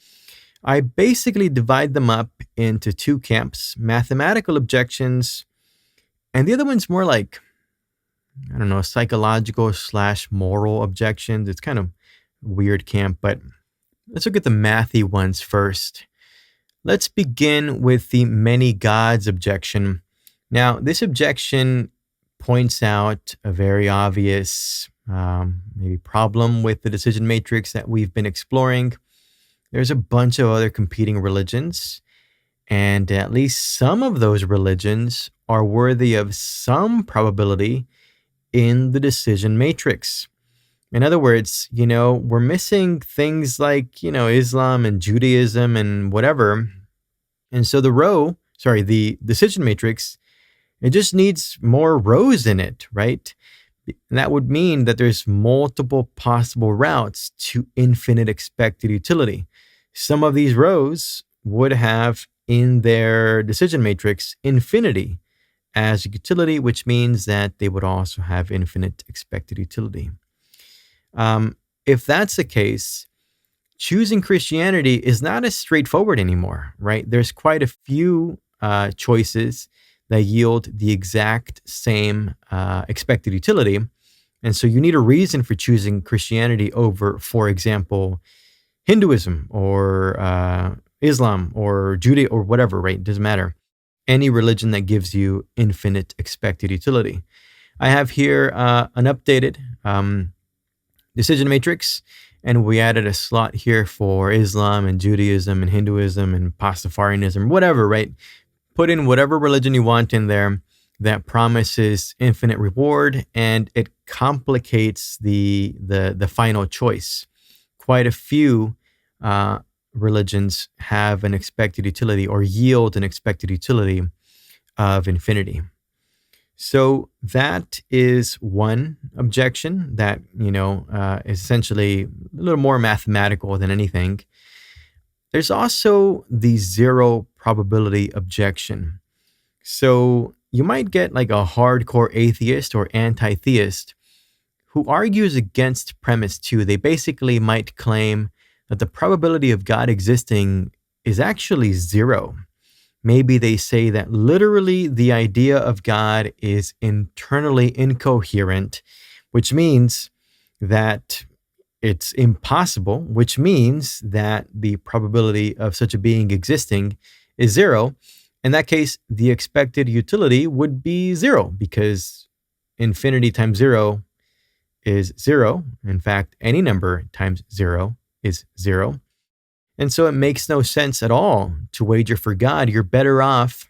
I basically divide them up into two camps, mathematical objections, and the other one's more like, psychological/moral objections. It's kind of weird camp, but let's look at the mathy ones first. Let's begin with the many gods objection. Now, this objection points out a very obvious maybe problem with the decision matrix that we've been exploring. There's a bunch of other competing religions, and at least some of those religions are worthy of some probability in the decision matrix. In other words, we're missing things like, Islam and Judaism and whatever. And so the decision matrix, it just needs more rows in it, right? And that would mean that there's multiple possible routes to infinite expected utility. Some of these rows would have in their decision matrix infinity as utility, which means that they would also have infinite expected utility. If that's the case, choosing Christianity is not as straightforward anymore, right? There's quite a few choices that yield the exact same expected utility. And so you need a reason for choosing Christianity over, for example, Hinduism or Islam or Judaism or whatever, right? It doesn't matter. Any religion that gives you infinite expected utility. I have here an updated decision matrix, and we added a slot here for Islam and Judaism and Hinduism and Pastafarianism, whatever, right? Put in whatever religion you want in there that promises infinite reward, and it complicates the final choice. Quite a few religions have an expected utility or yield an expected utility of infinity. So that is one objection that, is essentially a little more mathematical than anything. There's also the zero probability objection. So you might get like a hardcore atheist or anti-theist who argues against premise two. They basically might claim that the probability of God existing is actually zero. Maybe they say that literally the idea of God is internally incoherent, which means that it's impossible, which means that the probability of such a being existing is zero. In that case, the expected utility would be zero because infinity times zero is zero. In fact, any number times zero is zero. And so it makes no sense at all to wager for God. You're better off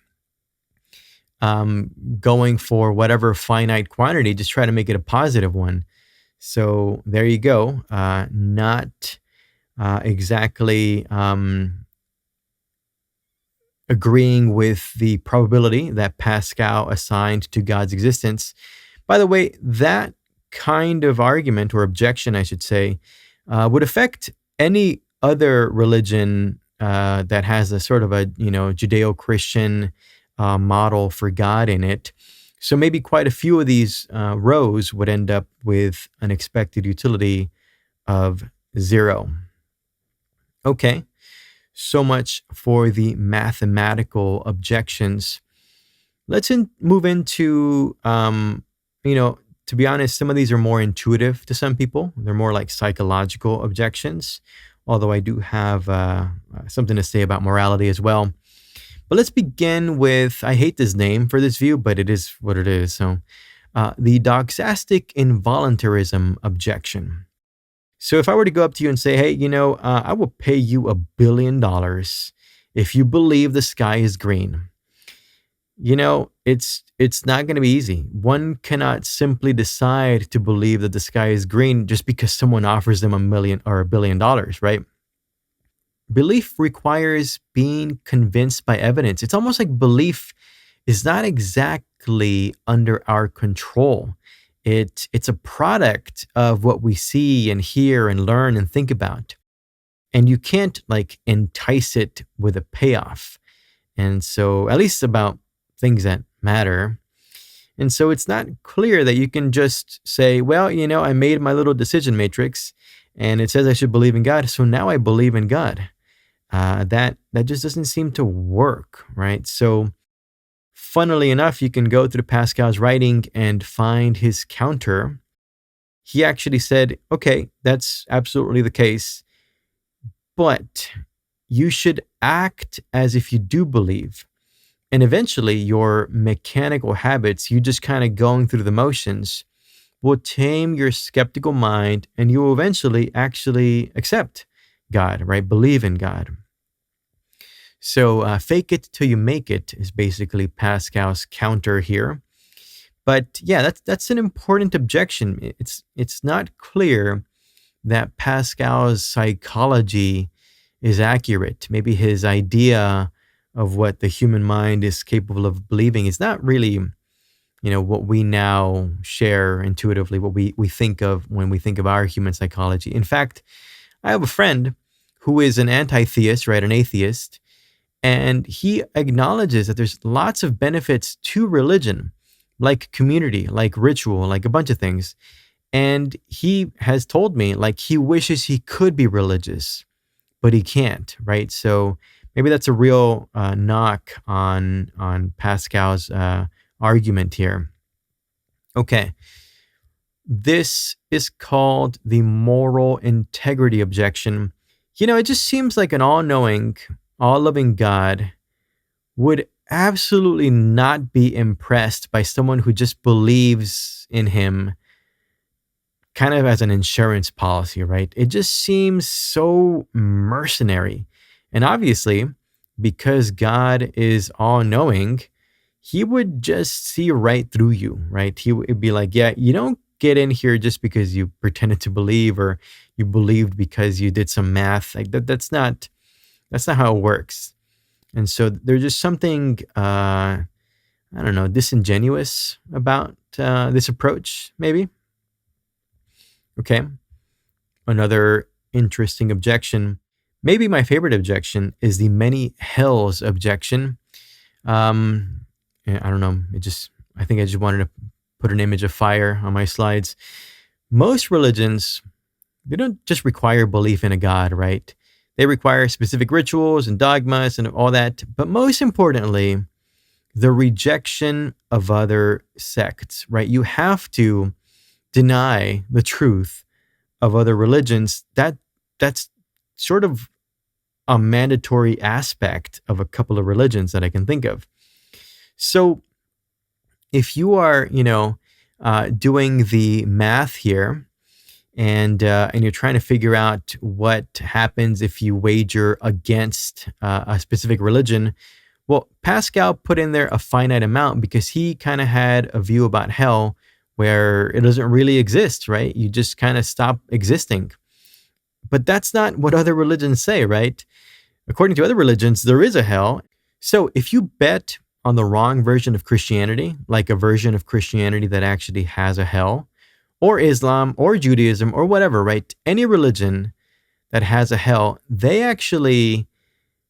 going for whatever finite quantity, just try to make it a positive one. So there you go. Not exactly agreeing with the probability that Pascal assigned to God's existence. By the way, that kind of argument or objection, I should say, would affect any other religion that has a sort of a Judeo-Christian model for God in it. So maybe quite a few of these rows would end up with an expected utility of zero. Okay, so much for the mathematical objections. Let's move into, to be honest, some of these are more intuitive to some people. They're more like psychological objections, although I do have something to say about morality as well. But let's begin with, I hate this name for this view, but it is what it is. So the doxastic involuntarism objection. So if I were to go up to you and say, hey, I will pay you $1 billion if you believe the sky is green. It's not going to be easy. One cannot simply decide to believe that the sky is green just because someone offers them $1 million or $1 billion, right? Belief requires being convinced by evidence. It's almost like belief is not exactly under our control. It's a product of what we see and hear and learn and think about. And you can't entice it with a payoff. And so, at least about things that matter. And so it's not clear that you can just say, well, I made my little decision matrix and it says I should believe in God. So now I believe in God. That just doesn't seem to work, right? So funnily enough, you can go through Pascal's writing and find his counter. He actually said, okay, that's absolutely the case, but you should act as if you do believe. And eventually your mechanical habits, you just kind of going through the motions, will tame your skeptical mind and you will eventually actually accept God, right? Believe in God. So fake it till you make it is basically Pascal's counter here. But yeah, that's an important objection. It's not clear that Pascal's psychology is accurate. Maybe his idea of what the human mind is capable of believing is not really, what we now share intuitively, what we think of when we think of our human psychology. In fact, I have a friend who is an anti-theist, right, an atheist, And he acknowledges that there's lots of benefits to religion, like community, like ritual, like a bunch of things. And he has told me, like, he wishes he could be religious, but he can't, right? So maybe that's a real knock on Pascal's argument here. Okay, this is called the moral integrity objection. It just seems like an all-knowing, all-loving God would absolutely not be impressed by someone who just believes in him kind of as an insurance policy, right? It just seems so mercenary. And obviously, because God is all-knowing, he would just see right through you, right? He would be like, yeah, you don't get in here just because you pretended to believe or you believed because you did some math. Like that's not how it works. And so there's just something I don't know, disingenuous about this approach, maybe. Okay. Another interesting objection, maybe my favorite objection, is the many hells objection. I don't know. I think I just wanted to put an image of fire on my slides. Most religions, they don't just require belief in a God, right? They require specific rituals and dogmas and all that. But most importantly, the rejection of other sects, right? You have to deny the truth of other religions. That's sort of a mandatory aspect of a couple of religions that I can think of. So if you are, doing the math here and you're trying to figure out what happens if you wager against a specific religion, well, Pascal put in there a finite amount because he kind of had a view about hell where it doesn't really exist, right? You just kind of stop existing. But that's not what other religions say, right? According to other religions, there is a hell. So if you bet on the wrong version of Christianity, like a version of Christianity that actually has a hell, or Islam, or Judaism, or whatever, right? Any religion that has a hell, they actually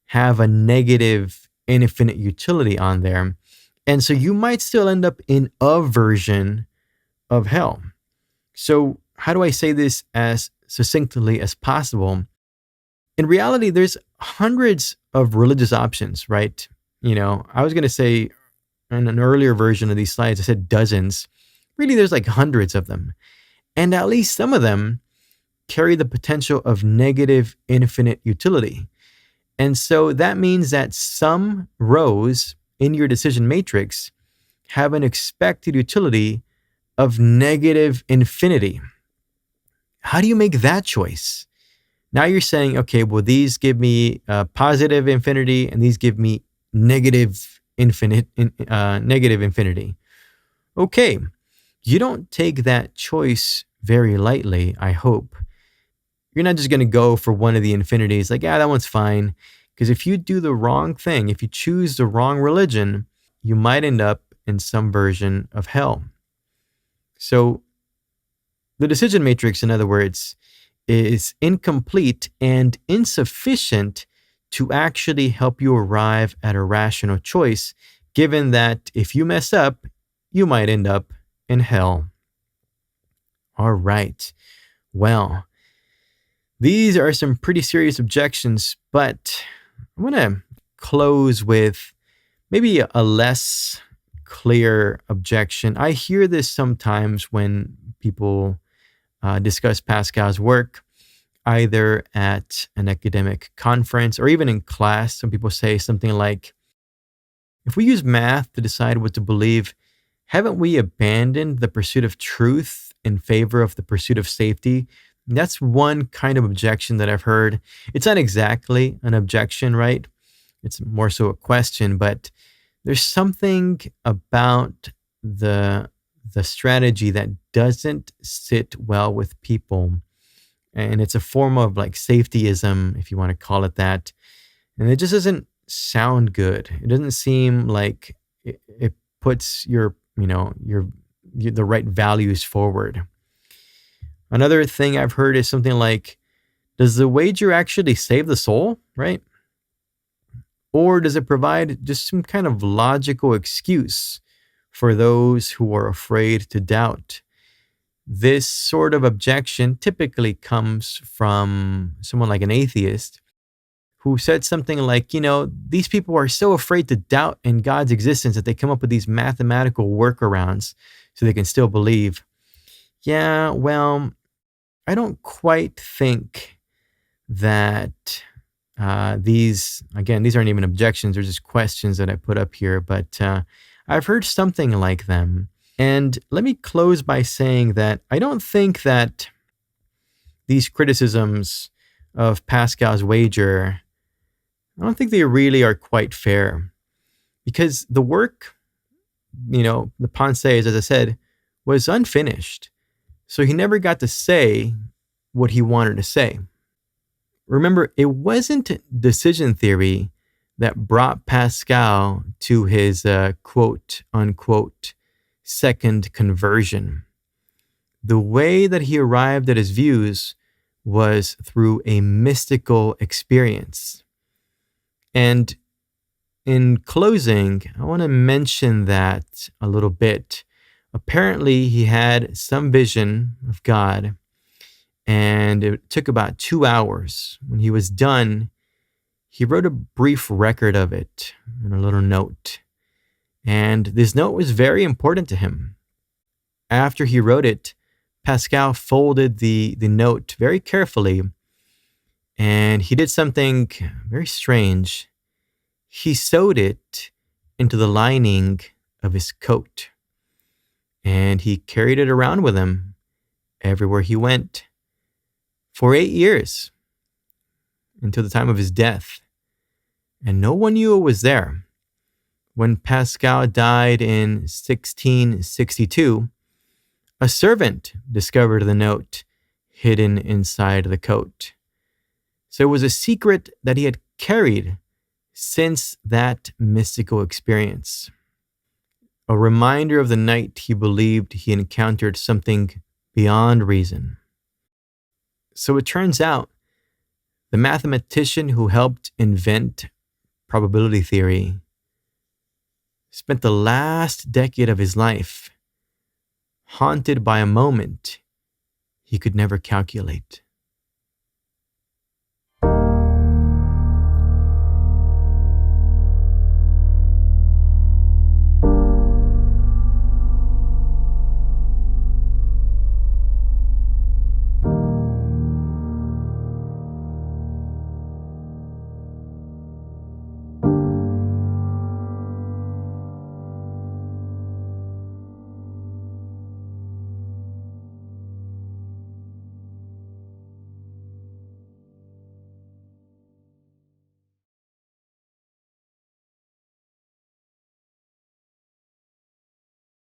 have a negative infinite utility on there. And so you might still end up in a version of hell. So how do I say this as succinctly as possible? In reality, there's hundreds of religious options, right? I was going to say in an earlier version of these slides, I said dozens. Really, there's like hundreds of them. And at least some of them carry the potential of negative infinite utility. And so that means that some rows in your decision matrix have an expected utility of negative infinity. How do you make that choice? Now you're saying, okay, well, these give me positive infinity and these give me negative infinity. Okay, you don't take that choice very lightly, I hope. You're not just going to go for one of the infinities, like, that one's fine. Because if you do the wrong thing, if you choose the wrong religion, you might end up in some version of hell. So the decision matrix, in other words, is incomplete and insufficient to actually help you arrive at a rational choice, given that if you mess up, you might end up in hell. All right. Well, these are some pretty serious objections, but I'm going to close with maybe a less clear objection. I hear this sometimes when people discuss Pascal's work, either at an academic conference or even in class. Some people say something like, if we use math to decide what to believe, haven't we abandoned the pursuit of truth in favor of the pursuit of safety? And that's one kind of objection that I've heard. It's not exactly an objection, right? It's more so a question, but there's something about the strategy that doesn't sit well with people. And it's a form of like safetyism, if you want to call it that. And it just doesn't sound good. It doesn't seem like it puts the right values forward. Another thing I've heard is something like, does the wager actually save the soul, right? Or does it provide just some kind of logical excuse for those who are afraid to doubt? This sort of objection typically comes from someone like an atheist who said something like, these people are so afraid to doubt in God's existence that they come up with these mathematical workarounds so they can still believe. Yeah, well, I don't quite think that these aren't even objections, they're just questions that I put up here, but I've heard something like them. And let me close by saying that I don't think that these criticisms of Pascal's wager, I don't think they really are quite fair. Because the work, the Ponses, as I said, was unfinished. So he never got to say what he wanted to say. Remember, it wasn't decision theory that brought Pascal to his quote unquote second conversion. The way that he arrived at his views was through a mystical experience. And in closing, I want to mention that a little bit. Apparently, he had some vision of God, and it took about 2 hours. When he was done, he wrote a brief record of it in a little note. And this note was very important to him. After he wrote it, Pascal folded the note very carefully, and he did something very strange. He sewed it into the lining of his coat, and he carried it around with him everywhere he went for 8 years until the time of his death. And no one knew it was there. When Pascal died in 1662, a servant discovered the note hidden inside the coat. So it was a secret that he had carried since that mystical experience. A reminder of the night he believed he encountered something beyond reason. So it turns out the mathematician who helped invent probability theory spent the last decade of his life haunted by a moment he could never calculate.